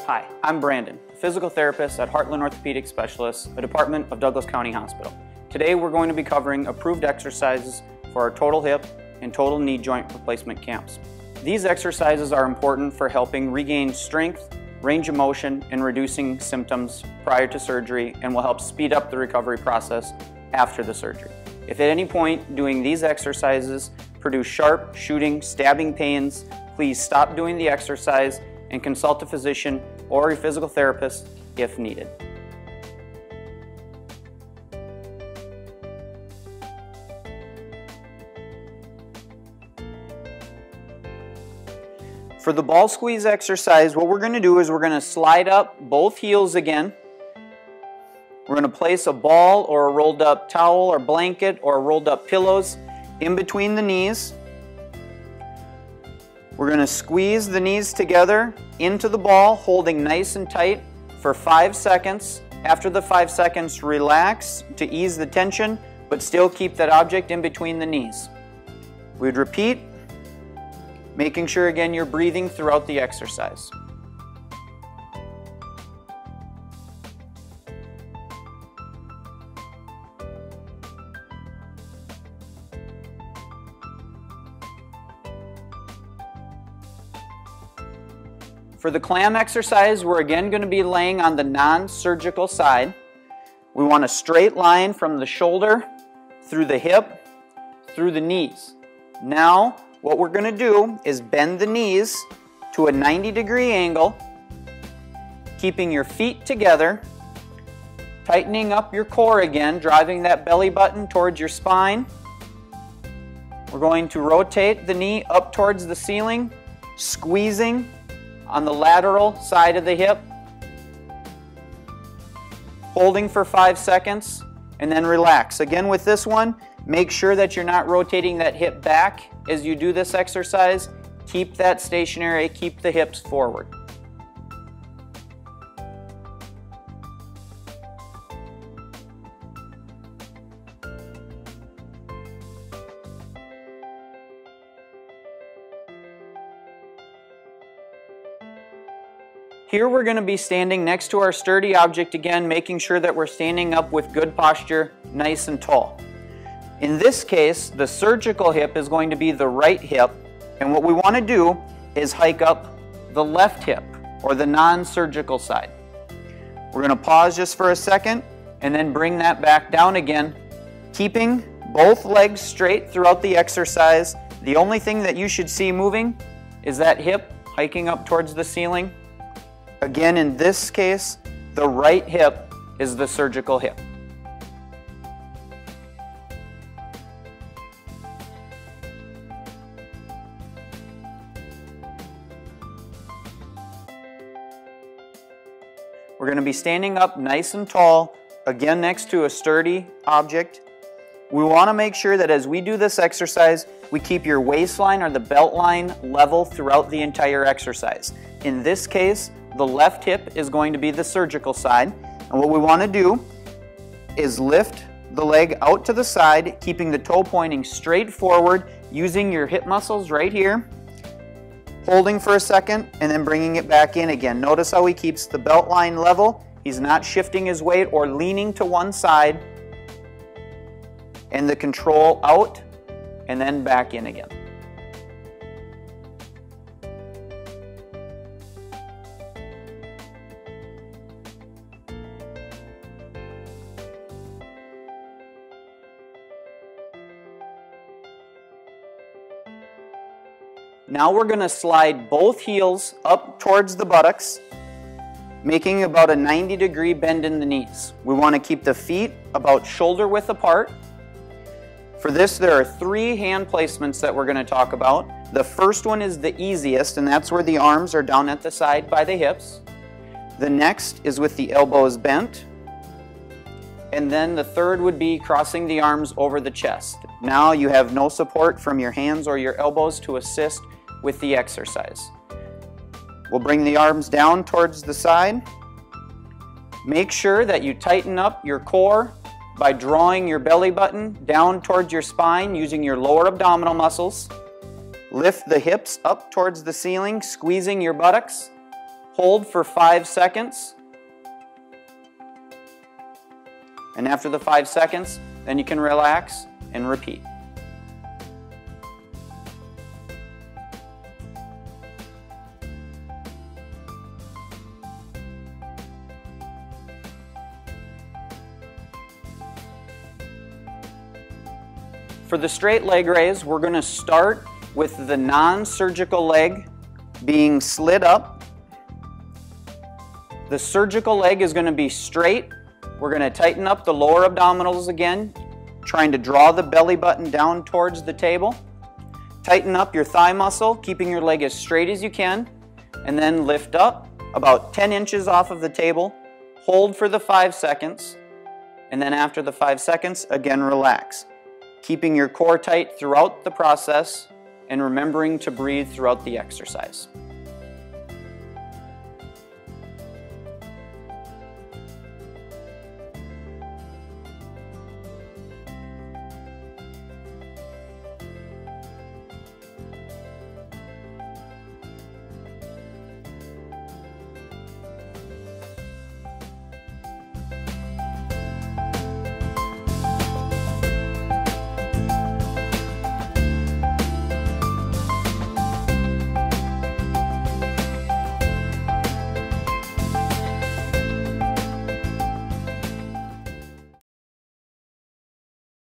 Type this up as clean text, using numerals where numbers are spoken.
Hi, I'm Brandon, physical therapist at Heartland Orthopedic Specialists, a department of Douglas County Hospital. Today we're going to be covering approved exercises for our total hip and total knee joint replacement camps. These exercises are important for helping regain strength, range of motion, and reducing symptoms prior to surgery, and will help speed up the recovery process after the surgery. If at any point doing these exercises produce sharp, shooting, stabbing pains, please stop doing the exercise and consult a physician or a physical therapist if needed. For the ball squeeze exercise, what we're going to do is we're going to slide up both heels again. We're going to place a ball or a rolled up towel or blanket or rolled up pillows in between the knees. We're going to squeeze the knees together into the ball, holding nice and tight for 5 seconds. After the 5 seconds, relax to ease the tension, but still keep that object in between the knees. We'd repeat, making sure again you're breathing throughout the exercise. For the clam exercise, we're again going to be laying on the non-surgical side. We want a straight line from the shoulder, through the hip, through the knees. Now, what we're going to do is bend the knees to a 90-degree angle, keeping your feet together, tightening up your core again, driving that belly button towards your spine. We're going to rotate the knee up towards the ceiling, squeezing on the lateral side of the hip, holding for 5 seconds, and then relax. Again with this one, make sure that you're not rotating that hip back as you do this exercise. Keep that stationary, keep the hips forward. Here we're going to be standing next to our sturdy object again, making sure that we're standing up with good posture, nice and tall. In this case, the surgical hip is going to be the right hip, and what we want to do is hike up the left hip, or the non-surgical side. We're going to pause just for a second, and then bring that back down again, keeping both legs straight throughout the exercise. The only thing that you should see moving is that hip hiking up towards the ceiling. Again, in this case, the right hip is the surgical hip. We're going to be standing up nice and tall, again next to a sturdy object. We want to make sure that as we do this exercise, we keep your waistline or the belt line level throughout the entire exercise. In this case, the left hip is going to be the surgical side, and what we want to do is lift the leg out to the side, keeping the toe pointing straight forward, using your hip muscles right here, holding for a second, and then bringing it back in again. Notice how he keeps the belt line level. He's not shifting his weight or leaning to one side, and the control out and then back in again. Now we're going to slide both heels up towards the buttocks, making about a 90-degree bend in the knees. We want to keep the feet about shoulder width apart. For this, there are 3 hand placements that we're going to talk about. The first one is the easiest, and that's where the arms are down at the side by the hips. The next is with the elbows bent. And then the third would be crossing the arms over the chest. Now you have no support from your hands or your elbows to assist with the exercise. We'll bring the arms down towards the side. Make sure that you tighten up your core by drawing your belly button down towards your spine using your lower abdominal muscles. Lift the hips up towards the ceiling, squeezing your buttocks. Hold for 5 seconds. And after the 5 seconds, then you can relax and repeat. For the straight leg raise, we're going to start with the non-surgical leg being slid up. The surgical leg is going to be straight. We're going to tighten up the lower abdominals again, trying to draw the belly button down towards the table. Tighten up your thigh muscle, keeping your leg as straight as you can, and then lift up about 10 inches off of the table. Hold for the 5 seconds, and then after the 5 seconds, again relax. Keeping your core tight throughout the process and remembering to breathe throughout the exercise.